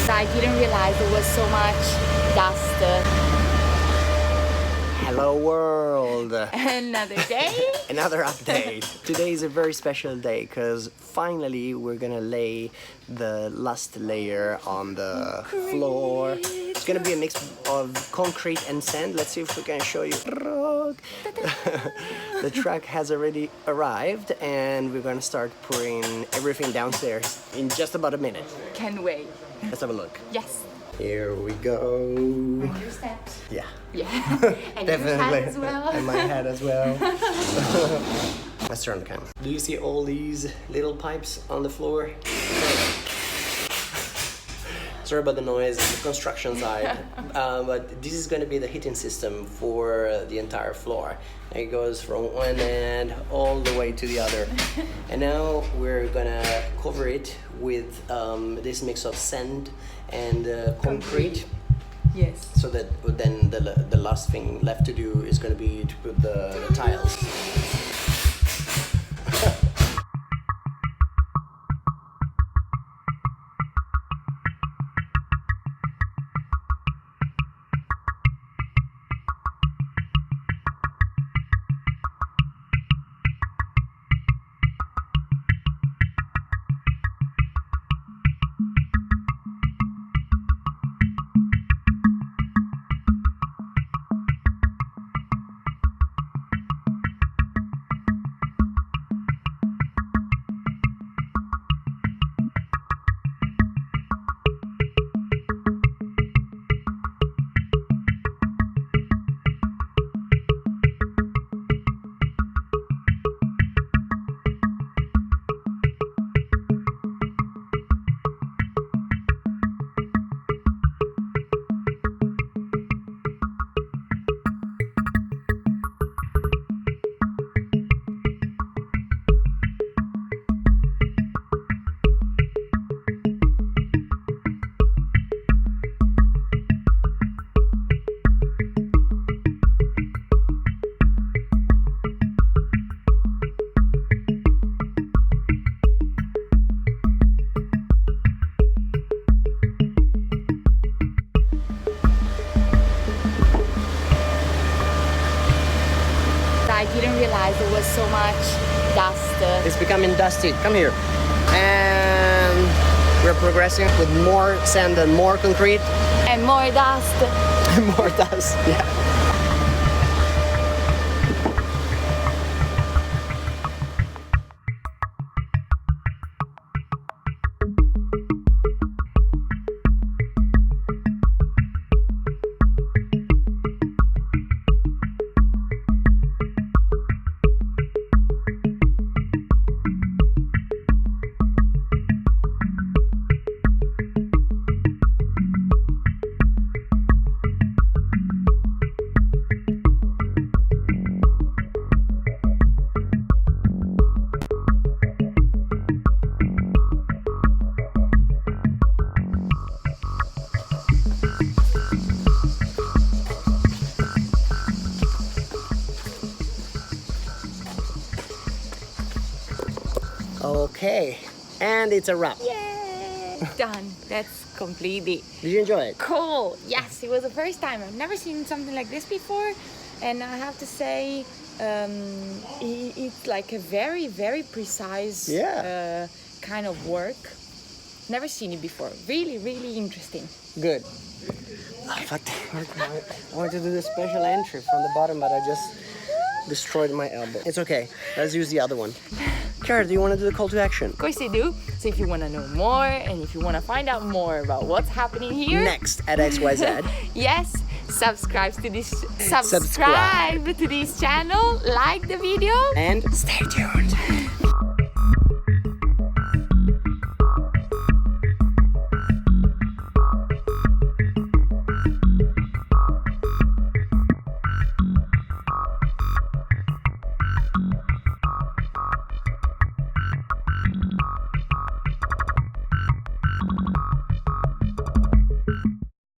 I didn't realize there was so much dust. Hello world! Another day? Another update. Today is a very special day because finally we're gonna lay the last layer on the floor. It's gonna be a mix of concrete and sand. Let's see if we can show you. The truck has already arrived and we're gonna start pouring everything downstairs in just about a minute. Can't wait. Let's have a look. Yes. Here we go. And your steps. Yeah. Yeah. And Definitely. your head as well. And my head as well. Let's turn the camera. Do you see all these little pipes on the floor? Sorry about the noise, the construction side. But this is going to be the heating system for the entire floor. It goes from one end all the way to the other. And now we're gonna cover it with this mix of sand and concrete. Yes. So that then the last thing left to do is going to be to put the tiles. I didn't realize there was so much dust. It's becoming dusty. Come here. And we're progressing with more sand and more concrete. And more dust. And more dust, yeah. Okay, and it's a wrap. Yay! Done. That's completely Did you enjoy it? cool. Yes, it was the first time. I've never seen something like this before, and I have to say, it's like a very, very precise kind of work. Never seen it before. Really, really interesting. Good. I wanted to do the special entry from the bottom, but I just destroyed my elbow. It's okay. Let's use the other one. Kara, do you want to do the call to action? Of course I do. So if you want to know more and if you want to find out more about what's happening here, Next at XYZ. yes, subscribe to this channel, like the video, And stay tuned.